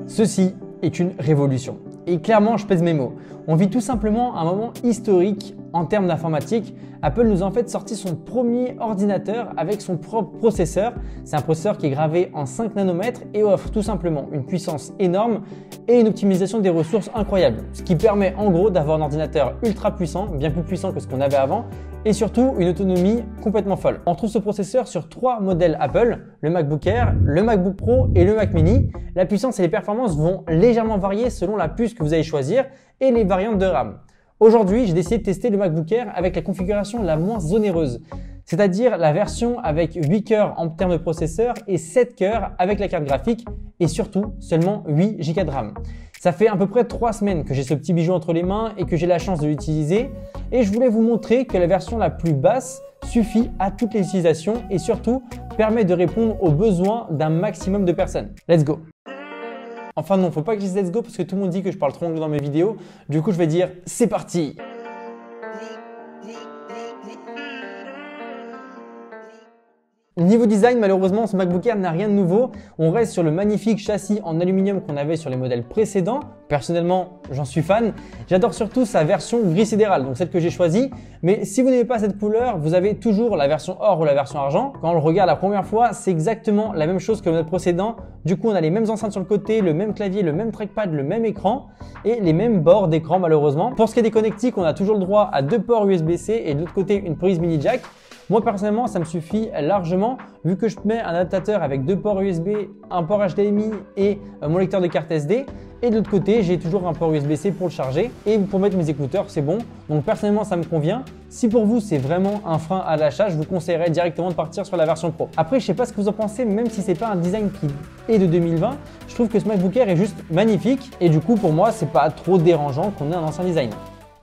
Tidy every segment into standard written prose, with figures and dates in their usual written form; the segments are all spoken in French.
Ceci est une révolution. Et clairement, je pèse mes mots. On vit tout simplement un moment historique en termes d'informatique. Apple nous a en fait sorti son premier ordinateur avec son propre processeur. C'est un processeur qui est gravé en 5 nanomètres et offre tout simplement une puissance énorme et une optimisation des ressources incroyable. Ce qui permet en gros d'avoir un ordinateur ultra puissant, bien plus puissant que ce qu'on avait avant, et surtout une autonomie complètement folle. On trouve ce processeur sur 3 modèles Apple, le MacBook Air, le MacBook Pro et le Mac Mini. La puissance et les performances vont légèrement varier selon la puce que vous allez choisir et les variantes de RAM. Aujourd'hui, j'ai décidé de tester le MacBook Air avec la configuration la moins onéreuse, c'est-à-dire la version avec 8 cœurs en termes de processeur et 7 cœurs avec la carte graphique et surtout seulement 8 Go de RAM. Ça fait à peu près 3 semaines que j'ai ce petit bijou entre les mains et que j'ai la chance de l'utiliser et je voulais vous montrer que la version la plus basse suffit à toutes les utilisations et surtout permet de répondre aux besoins d'un maximum de personnes. Let's go! Enfin non, faut pas que je dise let's go parce que tout le monde dit que je parle trop anglais dans mes vidéos. Du coup, je vais dire c'est parti. Niveau design, malheureusement, ce MacBook Air n'a rien de nouveau. On reste sur le magnifique châssis en aluminium qu'on avait sur les modèles précédents. Personnellement, j'en suis fan. J'adore surtout sa version gris sidéral, donc celle que j'ai choisie. Mais si vous n'aimez pas cette couleur, vous avez toujours la version or ou la version argent. Quand on le regarde la première fois, c'est exactement la même chose que le modèle précédent. Du coup, on a les mêmes enceintes sur le côté, le même clavier, le même trackpad, le même écran et les mêmes bords d'écran malheureusement. Pour ce qui est des connectiques, on a toujours le droit à 2 ports USB-C et de l'autre côté une prise mini jack. Moi personnellement, ça me suffit largement vu que je mets un adaptateur avec 2 ports USB, un port HDMI et mon lecteur de carte SD. Et de l'autre côté, j'ai toujours un port USB-C pour le charger et pour mettre mes écouteurs, c'est bon. Donc personnellement, ça me convient. Si pour vous, c'est vraiment un frein à l'achat, je vous conseillerais directement de partir sur la version Pro. Après, je sais pas ce que vous en pensez, même si c'est pas un design qui est de 2020, je trouve que ce MacBook Air est juste magnifique et du coup, pour moi, c'est pas trop dérangeant qu'on ait un ancien design.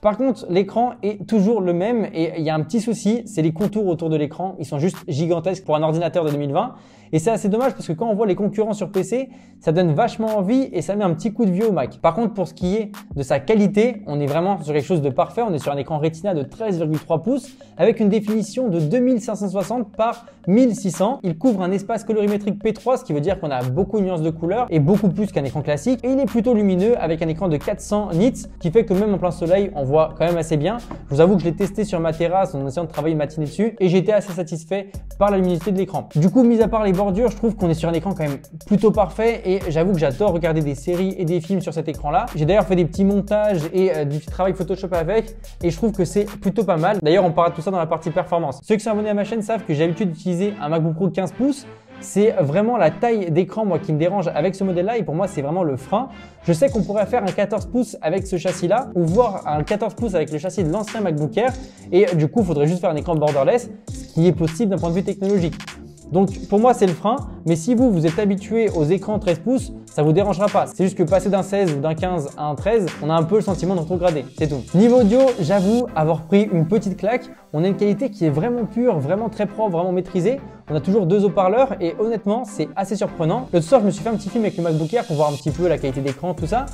Par contre, l'écran est toujours le même et il y a un petit souci, c'est les contours autour de l'écran. Ils sont juste gigantesques pour un ordinateur de 2020. Et c'est assez dommage parce que quand on voit les concurrents sur PC, ça donne vachement envie et ça met un petit coup de vieux au Mac. Par contre, pour ce qui est de sa qualité, on est vraiment sur quelque chose de parfait. On est sur un écran Retina de 13,3 pouces avec une définition de 2560 par 1600. Il couvre un espace colorimétrique P3, ce qui veut dire qu'on a beaucoup de nuances de couleurs et beaucoup plus qu'un écran classique. Et il est plutôt lumineux avec un écran de 400 nits, qui fait que même en plein soleil, on voit quand même assez bien. Je vous avoue que je l'ai testé sur ma terrasse en essayant de travailler une matinée dessus et j'ai été assez satisfait par la luminosité de l'écran. Du coup, mis à part les bordures, je trouve qu'on est sur un écran quand même plutôt parfait et j'avoue que j'adore regarder des séries et des films sur cet écran-là. J'ai d'ailleurs fait des petits montages et du travail Photoshop avec et je trouve que c'est plutôt pas mal. D'ailleurs, on parlera de tout ça dans la partie performance. Ceux qui sont abonnés à ma chaîne savent que j'ai l'habitude d'utiliser un MacBook Pro de 15 pouces. C'est vraiment la taille d'écran moi qui me dérange avec ce modèle-là et pour moi c'est vraiment le frein. Je sais qu'on pourrait faire un 14 pouces avec ce châssis-là ou voir un 14 pouces avec le châssis de l'ancien MacBook Air et du coup il faudrait juste faire un écran borderless, ce qui est possible d'un point de vue technologique. Donc pour moi c'est le frein, mais si vous êtes habitué aux écrans 13 pouces, ça vous dérangera pas. C'est juste que passer d'un 16 ou d'un 15 à un 13, on a un peu le sentiment de rétrograder, c'est tout. Niveau audio, j'avoue avoir pris une petite claque. On a une qualité qui est vraiment pure, vraiment très propre, vraiment maîtrisée. On a toujours 2 haut-parleurs et honnêtement c'est assez surprenant. L'autre soir je me suis fait un petit film avec le MacBook Air pour voir un petit peu la qualité d'écran, tout ça.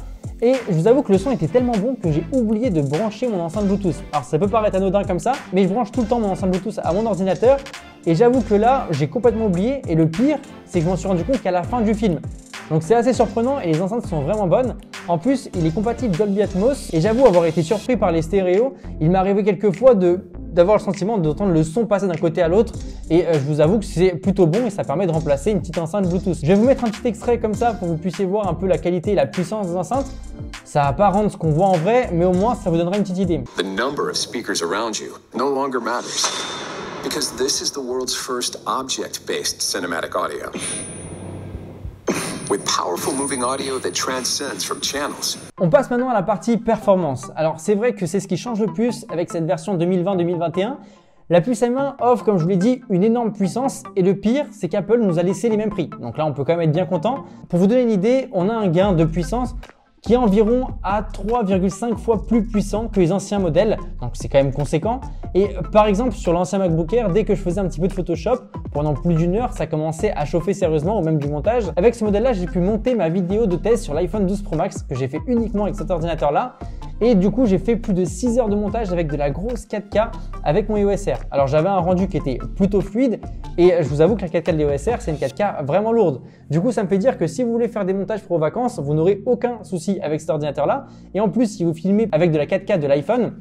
Et je vous avoue que le son était tellement bon que j'ai oublié de brancher mon enceinte Bluetooth. Alors ça peut paraître anodin comme ça, mais je branche tout le temps mon enceinte Bluetooth à mon ordinateur. Et j'avoue que là, j'ai complètement oublié. Et le pire, c'est que je m'en suis rendu compte qu'à la fin du film. Donc c'est assez surprenant et les enceintes sont vraiment bonnes. En plus, il est compatible Dolby Atmos. Et j'avoue avoir été surpris par les stéréos. Il m'est arrivé quelques fois d'avoir le sentiment d'entendre le son passer d'un côté à l'autre. Et je vous avoue que c'est plutôt bon et ça permet de remplacer une petite enceinte Bluetooth. Je vais vous mettre un petit extrait comme ça pour que vous puissiez voir un peu la qualité et la puissance des enceintes. Ça va pas rendre ce qu'on voit en vrai, mais au moins ça vous donnera une petite idée. The number of speakers around you no longer matters because this is the world's first object-based cinematic audio. With powerful moving audio that transcends from channels. On passe maintenant à la partie performance. Alors c'est vrai que c'est ce qui change le plus avec cette version 2020-2021. La puce M1 offre, comme je vous l'ai dit, une énorme puissance et le pire, c'est qu'Apple nous a laissé les mêmes prix. Donc là, on peut quand même être bien content. Pour vous donner une idée, on a un gain de puissance qui est environ à 3,5 fois plus puissant que les anciens modèles. Donc c'est quand même conséquent. Et par exemple, sur l'ancien MacBook Air, dès que je faisais un petit peu de Photoshop, pendant plus d'1 heure, ça commençait à chauffer sérieusement ou même du montage. Avec ce modèle-là, j'ai pu monter ma vidéo de test sur l'iPhone 12 Pro Max que j'ai fait uniquement avec cet ordinateur-là. Et du coup, j'ai fait plus de 6 heures de montage avec de la grosse 4K avec mon EOS R. Alors j'avais un rendu qui était plutôt fluide et je vous avoue que la 4K de l'EOS R, c'est une 4K vraiment lourde. Du coup, ça me fait dire que si vous voulez faire des montages pour vos vacances, vous n'aurez aucun souci avec cet ordinateur-là. Et en plus, si vous filmez avec de la 4K de l'iPhone,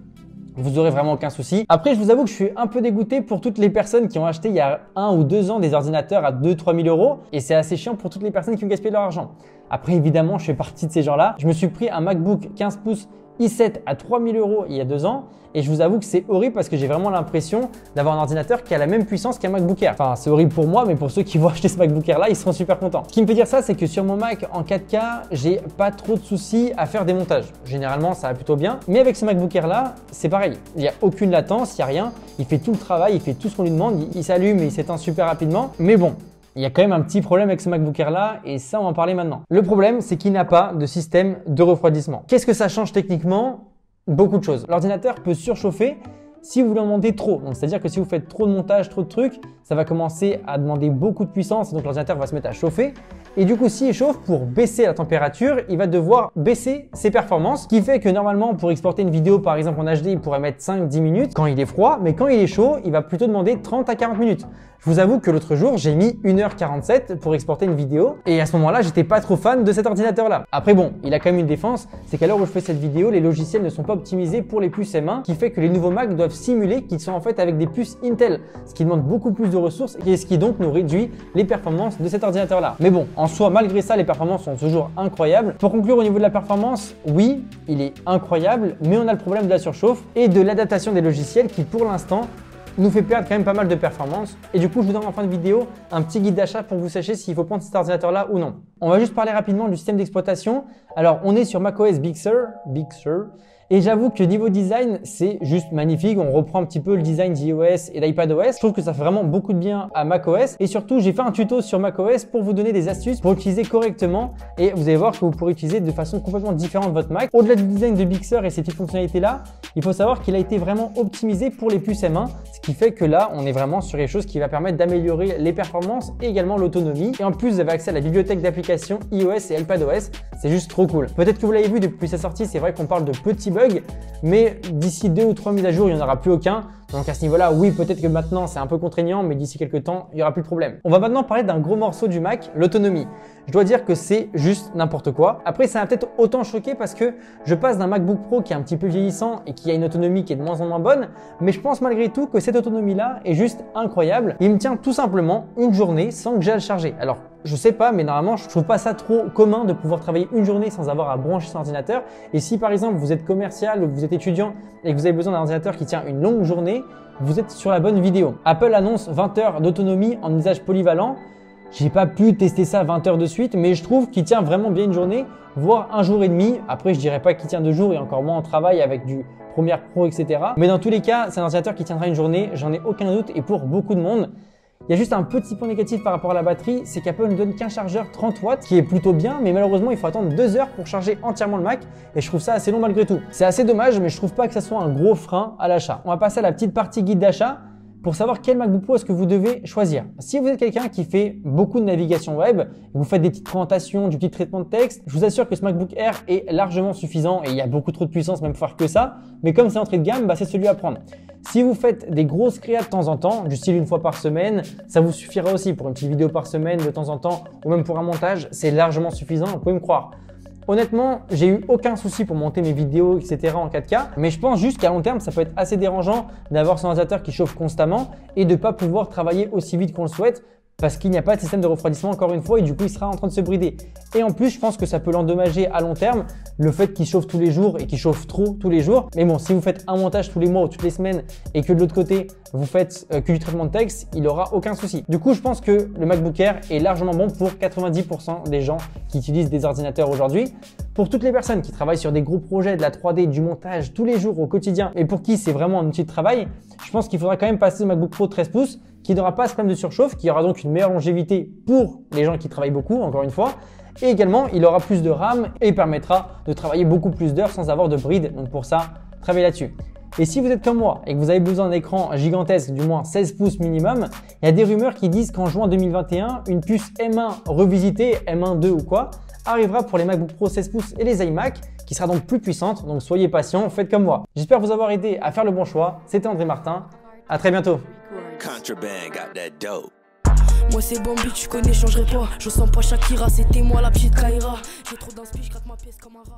vous aurez vraiment aucun souci. Après, je vous avoue que je suis un peu dégoûté pour toutes les personnes qui ont acheté il y a 1 ou 2 ans des ordinateurs à 2-3 000 euros et c'est assez chiant pour toutes les personnes qui ont gaspillé leur argent. Après, évidemment, je fais partie de ces gens-là. Je me suis pris un MacBook 15 pouces i7 à 3 000 euros il y a 2 ans et je vous avoue que c'est horrible parce que j'ai vraiment l'impression d'avoir un ordinateur qui a la même puissance qu'un MacBook Air. Enfin, c'est horrible pour moi, mais pour ceux qui vont acheter ce MacBook Air là, ils seront super contents. Ce qui me fait dire ça, c'est que sur mon Mac en 4K, j'ai pas trop de soucis à faire des montages. Généralement, ça va plutôt bien. Mais avec ce MacBook Air là, c'est pareil. Il n'y a aucune latence, il n'y a rien. Il fait tout le travail, il fait tout ce qu'on lui demande. Il s'allume et il s'éteint super rapidement. Mais bon, il y a quand même un petit problème avec ce MacBook Air là et ça, on va en parler maintenant. Le problème, c'est qu'il n'a pas de système de refroidissement. Qu'est-ce que ça change techniquement? Beaucoup de choses. L'ordinateur peut surchauffer si vous lui en demandez trop. Donc, c'est-à-dire que si vous faites trop de montage, trop de trucs, ça va commencer à demander beaucoup de puissance et donc l'ordinateur va se mettre à chauffer. Et du coup, s'il chauffe, pour baisser la température, il va devoir baisser ses performances, ce qui fait que normalement, pour exporter une vidéo, par exemple en HD, il pourrait mettre 5-10 minutes quand il est froid, mais quand il est chaud, il va plutôt demander 30 à 40 minutes. Je vous avoue que l'autre jour, j'ai mis 1h47 pour exporter une vidéo et à ce moment-là, j'étais pas trop fan de cet ordinateur-là. Après bon, il a quand même une défense, c'est qu'à l'heure où je fais cette vidéo, les logiciels ne sont pas optimisés pour les puces M1, qui fait que les nouveaux Mac doivent simuler qu'ils sont en fait avec des puces Intel, ce qui demande beaucoup plus de ressources et ce qui donc nous réduit les performances de cet ordinateur-là. Mais bon, en soi, malgré ça, les performances sont toujours incroyables. Pour conclure au niveau de la performance, oui, il est incroyable, mais on a le problème de la surchauffe et de l'adaptation des logiciels qui, pour l'instant, nous fait perdre quand même pas mal de performance. Et du coup, je vous donne en fin de vidéo un petit guide d'achat pour que vous sachiez s'il faut prendre cet ordinateur-là ou non. On va juste parler rapidement du système d'exploitation. Alors, on est sur macOS Big Sur. Et j'avoue que niveau design, c'est juste magnifique. On reprend un petit peu le design d'iOS et d'iPadOS. Je trouve que ça fait vraiment beaucoup de bien à macOS. Et surtout, j'ai fait un tuto sur macOS pour vous donner des astuces pour l'utiliser correctement. Et vous allez voir que vous pourrez l'utiliser de façon complètement différente votre Mac. Au-delà du design de Big Sur et ces petites fonctionnalités-là, il faut savoir qu'il a été vraiment optimisé pour les puces M1. Ce qui fait que là, on est vraiment sur quelque chose qui va permettre d'améliorer les performances et également l'autonomie. Et en plus, vous avez accès à la bibliothèque d'applications iOS et iPadOS. C'est juste trop cool. Peut-être que vous l'avez vu depuis sa sortie, c'est vrai qu'on parle de petits bugs, mais d'ici 2 ou 3 mises à jour, il n'y en aura plus aucun. Donc à ce niveau-là, oui, peut-être que maintenant c'est un peu contraignant, mais d'ici quelques temps, il n'y aura plus de problème. On va maintenant parler d'un gros morceau du Mac, l'autonomie. Je dois dire que c'est juste n'importe quoi. Après, ça m'a peut-être autant choqué parce que je passe d'un MacBook Pro qui est un petit peu vieillissant et qui a une autonomie qui est de moins en moins bonne, mais je pense malgré tout que cette autonomie-là est juste incroyable. Il me tient tout simplement une journée sans que j'aie à le charger. Alors, je sais pas, mais normalement, je trouve pas ça trop commun de pouvoir travailler une journée sans avoir à brancher son ordinateur. Et si par exemple, vous êtes commercial ou vous êtes étudiant et que vous avez besoin d'un ordinateur qui tient une longue journée, vous êtes sur la bonne vidéo. Apple annonce 20 heures d'autonomie en usage polyvalent. J'ai pas pu tester ça 20 heures de suite, mais je trouve qu'il tient vraiment bien une journée, voire un jour et demi. Après, je dirais pas qu'il tient 2 jours et encore moins en travail avec du Premiere Pro, etc. Mais dans tous les cas, c'est un ordinateur qui tiendra une journée, j'en ai aucun doute, et pour beaucoup de monde. Il y a juste un petit point négatif par rapport à la batterie, c'est qu'Apple ne donne qu'un chargeur 30 watts, qui est plutôt bien, mais malheureusement, il faut attendre 2 heures pour charger entièrement le Mac, et je trouve ça assez long malgré tout. C'est assez dommage, mais je trouve pas que ça soit un gros frein à l'achat. On va passer à la petite partie guide d'achat pour savoir quel MacBook Pro est-ce que vous devez choisir. Si vous êtes quelqu'un qui fait beaucoup de navigation web, vous faites des petites présentations, du petit traitement de texte, je vous assure que ce MacBook Air est largement suffisant et il y a beaucoup trop de puissance, même faire que ça. Mais comme c'est entrée de gamme, c'est celui à prendre. Si vous faites des grosses créas de temps en temps, du style une fois par semaine, ça vous suffira aussi pour une petite vidéo par semaine de temps en temps, ou même pour un montage, c'est largement suffisant, vous pouvez me croire. Honnêtement, j'ai eu aucun souci pour monter mes vidéos, etc. en 4K, mais je pense juste qu'à long terme, ça peut être assez dérangeant d'avoir son ordinateur qui chauffe constamment et de ne pas pouvoir travailler aussi vite qu'on le souhaite parce qu'il n'y a pas de système de refroidissement encore une fois et du coup il sera en train de se brider. Et en plus je pense que ça peut l'endommager à long terme, le fait qu'il chauffe tous les jours et qu'il chauffe trop tous les jours. Mais bon, si vous faites un montage tous les mois ou toutes les semaines et que de l'autre côté vous faites que du traitement de texte, il n'aura aucun souci. Du coup je pense que le MacBook Air est largement bon pour 90% des gens qui utilisent des ordinateurs aujourd'hui. Pour toutes les personnes qui travaillent sur des gros projets, de la 3D, du montage tous les jours au quotidien et pour qui c'est vraiment un outil de travail, je pense qu'il faudra quand même passer au MacBook Pro 13 pouces qui n'aura pas ce problème de surchauffe, qui aura donc une meilleure longévité pour les gens qui travaillent beaucoup, encore une fois. Et également, il aura plus de RAM et permettra de travailler beaucoup plus d'heures sans avoir de bride. Donc pour ça, travaillez là-dessus. Et si vous êtes comme moi et que vous avez besoin d'un écran gigantesque, du moins 16 pouces minimum, il y a des rumeurs qui disent qu'en juin 2021, une puce M1 revisitée, M1 2 ou quoi, arrivera pour les MacBook Pro 16 pouces et les iMac qui sera donc plus puissante. Donc soyez patients, faites comme moi. J'espère vous avoir aidé à faire le bon choix. C'était André Martin. À très bientôt. Contraband got that dope. Moi c'est Bambi, tu connais, changerai pas. Je sens pas Shakira, c'était moi la petite Kaira. J'ai trop d'inspi, je gratte ma pièce comme un rat.